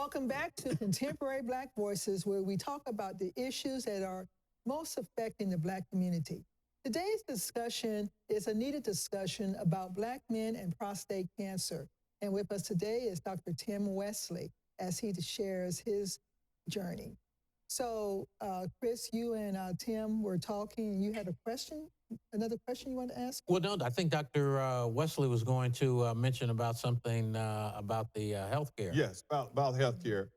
Welcome back to Contemporary Black Voices, where we talk about the issues that are most affecting the Black community. Today's discussion is a needed discussion about Black men and prostate cancer. And with us today is Dr. Tim Wesley as he shares his journey. So, Chris, you and Tim were talking, and you had a question, another question you want to ask? Well, no, I think Dr. Wesley was going to mention about something about the healthcare. Yes, about healthcare.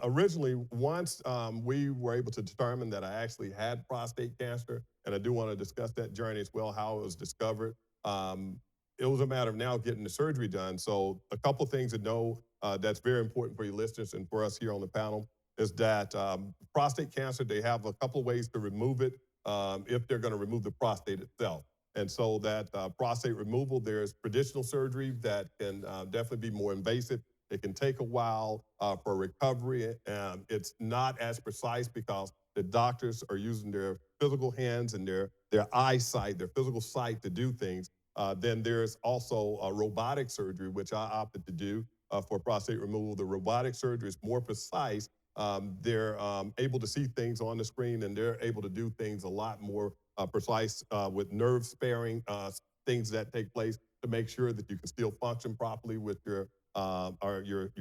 Originally, once we were able to determine that I actually had prostate cancer, and I do want to discuss that journey as well, how it was discovered. It was a matter of now getting the surgery done. So a couple of things to know that's very important for your listeners and for us here on the panel is that prostate cancer, they have a couple of ways to remove it if they're going to remove the prostate itself. And so that prostate removal, there's traditional surgery that can definitely be more invasive. It can take a while for recovery. It's not as precise because the doctors are using their physical hands and their eyesight, their physical sight to do things. Then there's also robotic surgery, which I opted to do for prostate removal. The robotic surgery is more precise. They're able to see things on the screen, and they're able to do things a lot more precise with nerve sparing things that take place to make sure that you can still function properly with your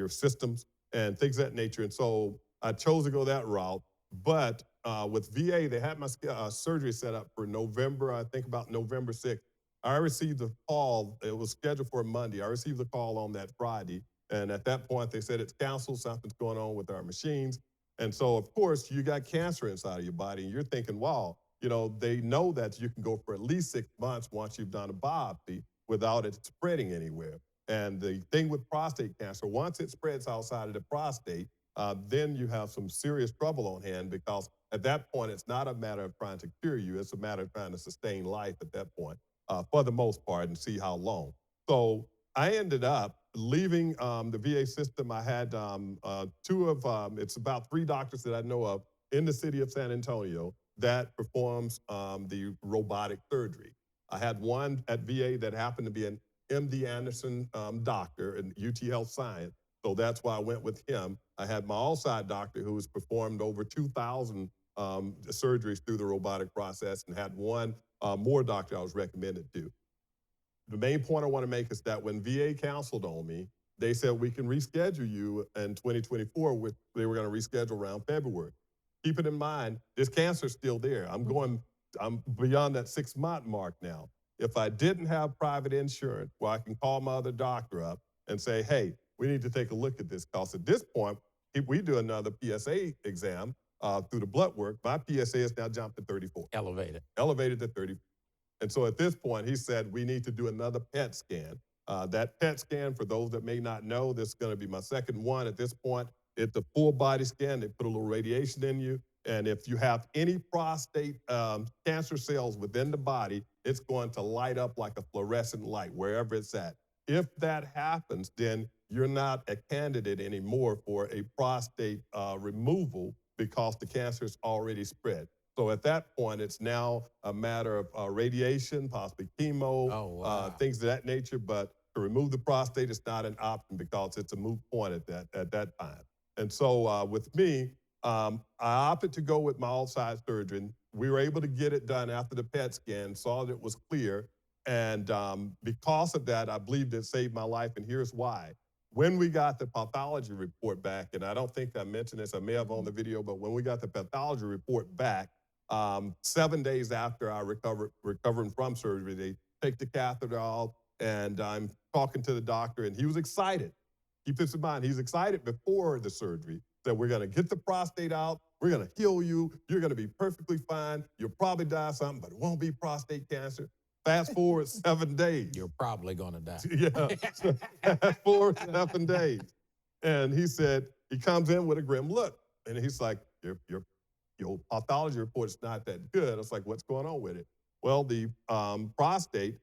systems and things of that nature. And so I chose to go that route. But with VA, they had my surgery set up for November, I think about November 6th. I received a call. It was scheduled for Monday. I received a call on that Friday. And at that point, they said it's canceled. Something's going on with our machines. And so, of course, you got cancer inside of your body. And you're thinking, wow, they know that you can go for at least 6 months once you've done a biopsy without it spreading anywhere. And the thing with prostate cancer, once it spreads outside of the prostate, then you have some serious trouble on hand because at that point, it's not a matter of trying to cure you. It's a matter of trying to sustain life at that point, for the most part, and see how long. So I ended up leaving the VA system. I had it's about 3 doctors that I know of in the city of San Antonio that performs the robotic surgery. I had one at VA that happened to be an MD Anderson doctor in UT Health Science. So that's why I went with him. I had my all-side doctor who has performed over 2,000 surgeries through the robotic process, and had one more doctor I was recommended to. The main point I want to make is that when VA counseled on me, they said we can reschedule you in 2024, which they were going to reschedule around February. Keep it in mind, this cancer's still there. I'm beyond that 6-month mark now. If I didn't have private insurance, well, I can call my other doctor up and say, hey, we need to take a look at this. Because at this point, if we do another PSA exam through the blood work, my PSA has now jumped to 34. Elevated to 34. And so at this point, he said, we need to do another PET scan. That PET scan, for those that may not know, this is going to be my second one. At this point, it's a full body scan. They put a little radiation in you. And if you have any prostate cancer cells within the body, it's going to light up like a fluorescent light wherever it's at. If that happens, then you're not a candidate anymore for a prostate removal because the cancer is already spread. So at that point, it's now a matter of radiation, possibly chemo, things of that nature. But to remove the prostate is not an option because it's a moot point at that time. And so with me, I opted to go with my all-side surgeon. We were able to get it done after the PET scan, saw that it was clear. And because of that, I believed it saved my life. And here's why. When we got the pathology report back, and I don't think I mentioned this, I may have on the video, but when we got the pathology report back, 7 days after I recovering from surgery, they take the catheter off, and I'm talking to the doctor, and he was excited. Keep this in mind. He's excited before the surgery that we're going to get the prostate out. We're going to heal you. You're going to be perfectly fine. You'll probably die of something, but it won't be prostate cancer. Fast forward 7 days. You're probably going to die. Yeah. Fast forward 7 days. And he said, he comes in with a grim look. And he's like, your pathology report is not that good. I was like, what's going on with it? Well, the prostate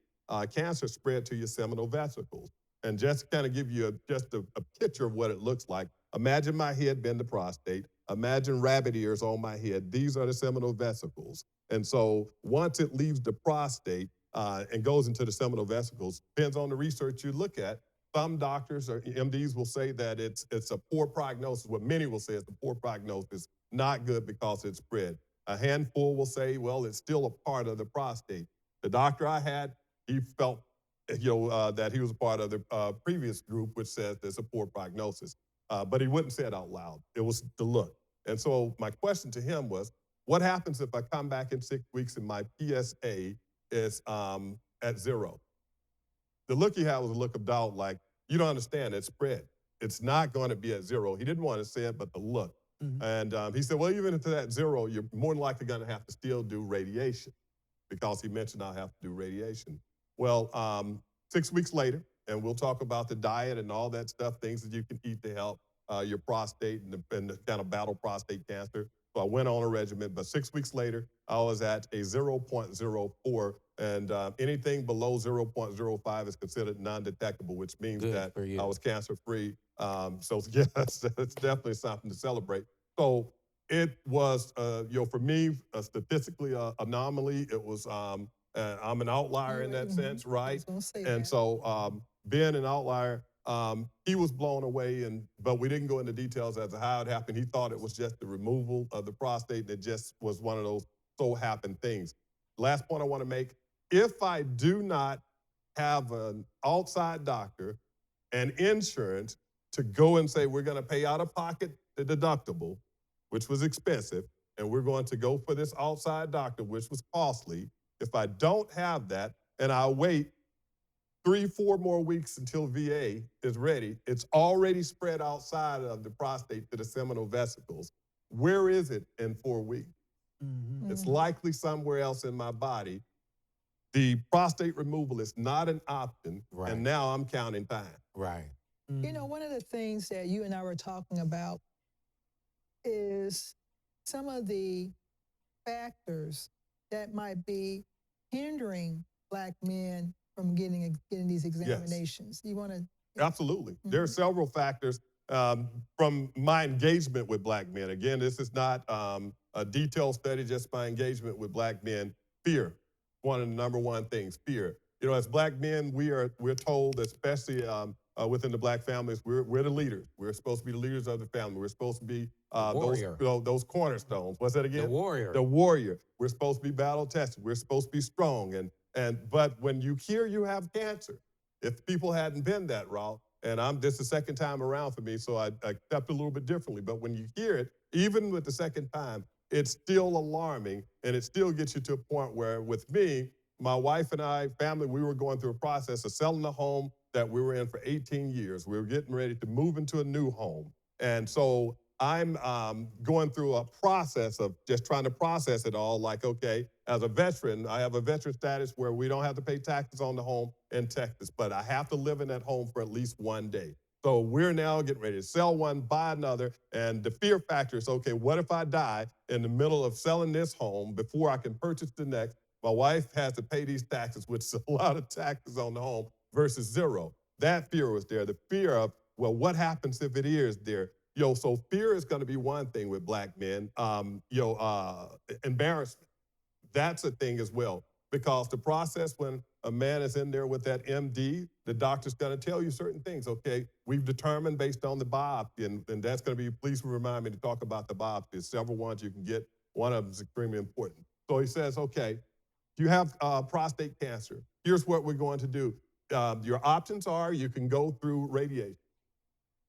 cancer spread to your seminal vesicles. And just to kind of give you a picture of what it looks like, imagine my head being the prostate. Imagine rabbit ears on my head. These are the seminal vesicles. And so once it leaves the prostate and goes into the seminal vesicles, depends on the research you look at, some doctors or MDs will say that it's a poor prognosis. What many will say is a poor prognosis, not good because it's spread. A handful will say, well, it's still a part of the prostate. The doctor I had, he felt that he was a part of the previous group, which says there's a poor prognosis. But he wouldn't say it out loud. It was the look. And so my question to him was, what happens if I come back in 6 weeks and my PSA is at 0? The look he had was a look of doubt, like, you don't understand, it's spread. It's not going to be at 0. He didn't want to say it, but the look. And he said, well, even if it's at 0, you're more than likely going to have to still do radiation, because he mentioned I'll have to do radiation. Well, 6 weeks later, and we'll talk about the diet and all that stuff, things that you can eat to help your prostate and the kind of battle prostate cancer. So I went on a regimen, but 6 weeks later, I was at a 0.04, and anything below 0.05 is considered non-detectable, which means Good that for you. I was cancer-free. So yes, it's definitely something to celebrate. So it was, for me, statistically anomaly. It was, I'm an outlier in that sense, I right? was gonna say And that. so being an outlier, he was blown away, but we didn't go into details as to how it happened. He thought it was just the removal of the prostate, and it just was one of those so happened things. Last point I want to make, if I do not have an outside doctor and insurance to go and say we're going to pay out of pocket the deductible, which was expensive, and we're going to go for this outside doctor, which was costly. If I don't have that and I wait 3-4 more weeks until VA is ready, it's already spread outside of the prostate to the seminal vesicles. Where is it in 4 weeks? It's likely somewhere else in my body. The prostate removal is not an option, Right. and now I'm counting time. Right. You know, one of the things that you and I were talking about is some of the factors that might be hindering Black men from getting these examinations. You want to? Absolutely. There are several factors from my engagement with Black men. Again, this is not a detailed study, just my engagement with Black men. Fear, one of the number one things, fear. You know, as Black men, we're told, especially within the Black families, we're the leaders. We're supposed to be the leaders of the family. We're supposed to be those cornerstones. What's that again? The warrior. The warrior. We're supposed to be battle tested. We're supposed to be strong. But when you hear you have cancer, if people hadn't been that route, and this is the second time around for me, so I accept a little bit differently. But when you hear it, even with the second time, it's still alarming, and it still gets you to a point where, with me, my wife and I, family, we were going through a process of selling the home that we were in for 18 years. We were getting ready to move into a new home. And so I'm going through a process of just trying to process it all. Like, okay, as a veteran, I have a veteran status where we don't have to pay taxes on the home in Texas, but I have to live in that home for at least one day. So we're now getting ready to sell one, buy another, and the fear factor is, okay, what if I die in the middle of selling this home before I can purchase the next? My wife has to pay these taxes, which is a lot of taxes on the home versus 0. That fear was there. The fear of, well, what happens if it is there? So fear is going to be one thing with Black men. Embarrassment. That's a thing as well. Because the process when a man is in there with that MD, the doctor's going to tell you certain things. Okay, we've determined based on the biopsy, and that's going to be, please remind me to talk about the biopsy. There's several ones you can get. One of them is extremely important. So he says, okay, you have prostate cancer. Here's what we're going to do. Your options are you can go through radiation.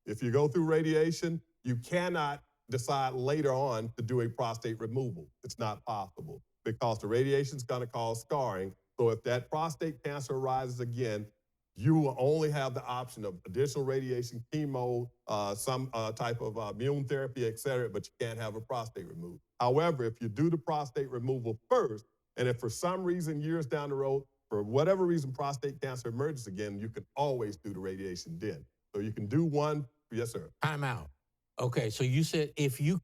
If you go through radiation, you cannot decide later on to do a prostate removal. It's not possible because the radiation is going to cause scarring. So if that prostate cancer arises again, you will only have the option of additional radiation, chemo, some type of immune therapy, et cetera, but you can't have a prostate removed. However, if you do the prostate removal first, and if for some reason years down the road, for whatever reason prostate cancer emerges again, you can always do the radiation then. So you can do one. Yes, sir. Time out. Okay, so you said if you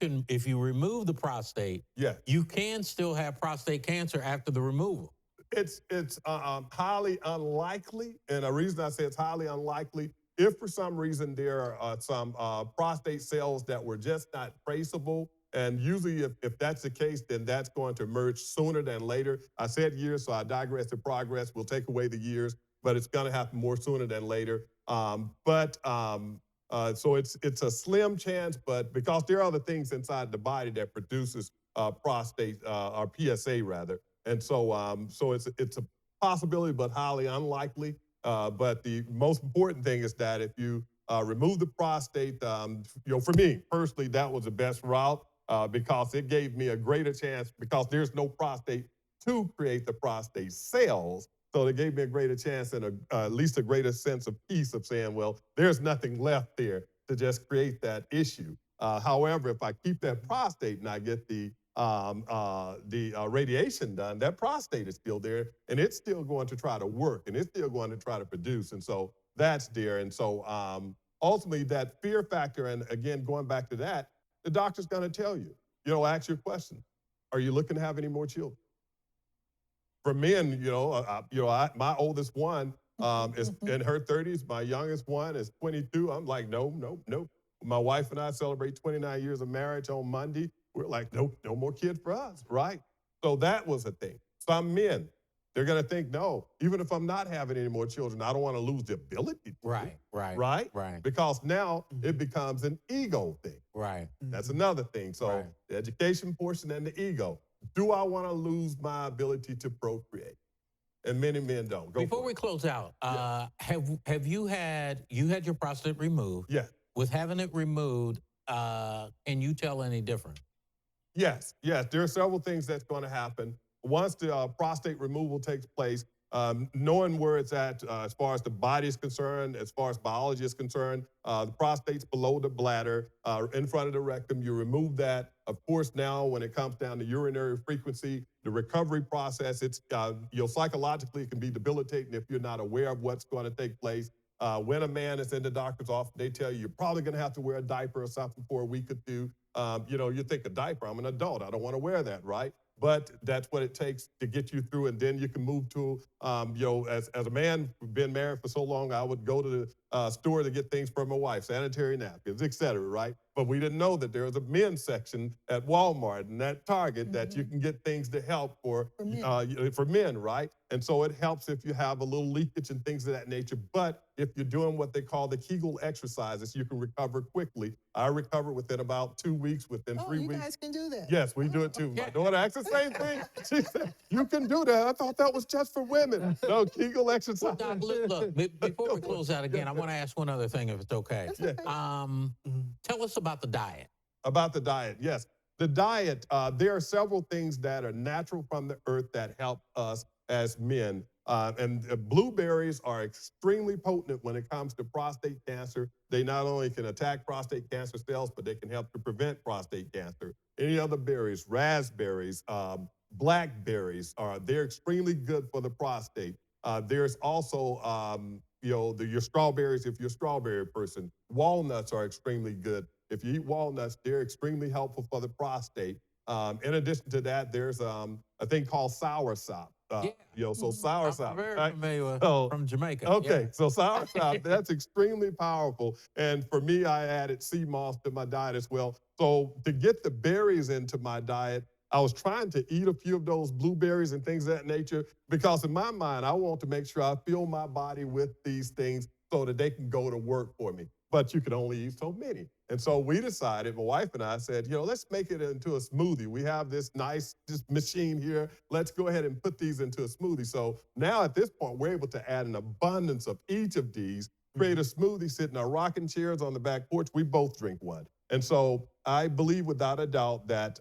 remove the prostate, Yeah, you can still have prostate cancer after the removal. it's highly unlikely, and the reason I say it's highly unlikely, if for some reason there are some prostate cells that were just not traceable, and usually if that's the case, then that's going to emerge sooner than later. I said years, so I digress to progress. We'll take away the years, but it's going to happen more sooner than later. So it's a slim chance, but because there are other things inside the body that produces prostate or PSA rather, and so it's a possibility, but highly unlikely. But the most important thing is that if you remove the prostate, for me personally, that was the best route because it gave me a greater chance because there's no prostate to create the prostate cells. So it gave me a greater chance and at least a greater sense of peace of saying, well, there's nothing left there to just create that issue. However, if I keep that prostate and I get the radiation done, that prostate is still there and it's still going to try to work and it's still going to try to produce. And so that's there. And so ultimately, that fear factor, and again, going back to that, the doctor's going to tell you, ask your question. Are you looking to have any more children? For men, my oldest one is in her 30s. My youngest one is 22. I'm like, no, no, no. My wife and I celebrate 29 years of marriage on Monday. We're like, no more kid for us, right? So that was a thing. Some men, they're going to think, no, even if I'm not having any more children, I don't want to lose the ability to. Right? Because now it becomes an ego thing. Right. That's another thing. So the education portion and the ego. Do I want to lose my ability to procreate? And many men don't. Before we close out, have you had your prostate removed? Yeah. With having it removed, can you tell any difference? Yes. There are several things that's going to happen. Once the prostate removal takes place, knowing where it's at as far as the body is concerned, as far as biology is concerned, the prostate's below the bladder, in front of the rectum. You remove that. Of course, now when it comes down to urinary frequency, the recovery process, it's psychologically it can be debilitating if you're not aware of what's going to take place. When a man is in the doctor's office, they tell you you're probably going to have to wear a diaper or something for a week or two. You think a diaper, I'm an adult, I don't want to wear that, right? But that's what it takes to get you through, and then you can move to, as a man, been married for so long, I would go to the store to get things for my wife, sanitary napkins, et cetera, right? But we didn't know that there was a men's section at Walmart and at Target that you can get things to help for men, right? And so it helps if you have a little leakage and things of that nature. But if you're doing what they call the Kegel exercises, you can recover quickly. I recover within about 2 weeks, within 3 weeks. You guys can do that. Yes, we do it too. My daughter asks the same thing. She said, you can do that. I thought that was just for women. No, Kegel exercise. Well, Doc, look, before we close out again, I want to ask one other thing, if it's okay. Tell us about the diet. About the diet, yes. The diet, there are several things that are natural from the earth that help us as men. And blueberries are extremely potent when it comes to prostate cancer. They not only can attack prostate cancer cells, but they can help to prevent prostate cancer. Any other berries, raspberries, blackberries, they're extremely good for the prostate. There's also, your strawberries if you're a strawberry person. Walnuts are extremely good. If you eat walnuts, they're extremely helpful for the prostate. In addition to that, there's a thing called soursop. Soursop. I'm very familiar with from Jamaica. Okay, so soursop, that's extremely powerful. And for me, I added sea moss to my diet as well. So to get the berries into my diet, I was trying to eat a few of those blueberries and things of that nature because in my mind, I want to make sure I fill my body with these things so that they can go to work for me. But you can only eat so many. And so we decided, my wife and I said, let's make it into a smoothie. We have this nice machine here. Let's go ahead and put these into a smoothie. So now at this point, we're able to add an abundance of each of these, create a smoothie, sit in our rocking chairs on the back porch. We both drink one. And so I believe without a doubt that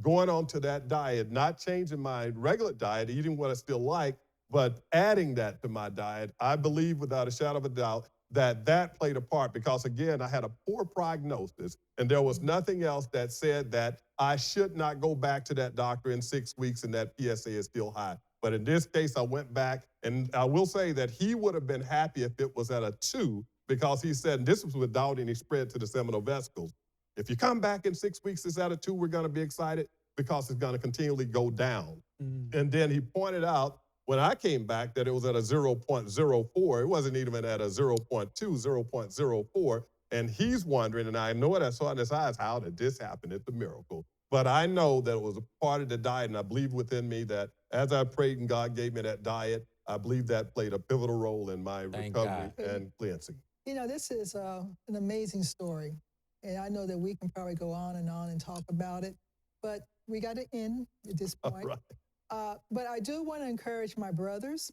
going on to that diet, not changing my regular diet, eating what I still like, but adding that to my diet, I believe without a shadow of a doubt that played a part because, again, I had a poor prognosis and there was nothing else that said that I should not go back to that doctor in 6 weeks and that PSA is still high. But in this case, I went back, and I will say that he would have been happy if it was at a 2 because he said, and this was without any spread to the seminal vesicles, if you come back in 6 weeks, it's at a 2, we're going to be excited because it's going to continually go down. And then he pointed out when I came back that it was at a 0.04. It wasn't even at a 0.2, 0.04. And he's wondering, and I know it, I saw in his eyes, how did this happen? It's a miracle. But I know that it was a part of the diet, and I believe within me that as I prayed and God gave me that diet, I believe that played a pivotal role in my Thank recovery God. and cleansing. You know, this is an amazing story. And I know that we can probably go on and talk about it, but we got to end at this point. Right. But I do want to encourage my brothers,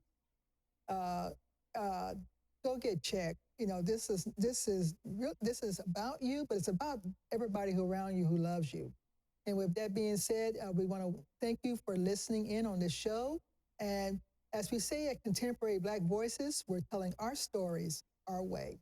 uh, go get checked. You know, this is about you, but it's about everybody who around you who loves you. And with that being said, we want to thank you for listening in on this show. And as we say at Contemporary Black Voices, we're telling our stories our way.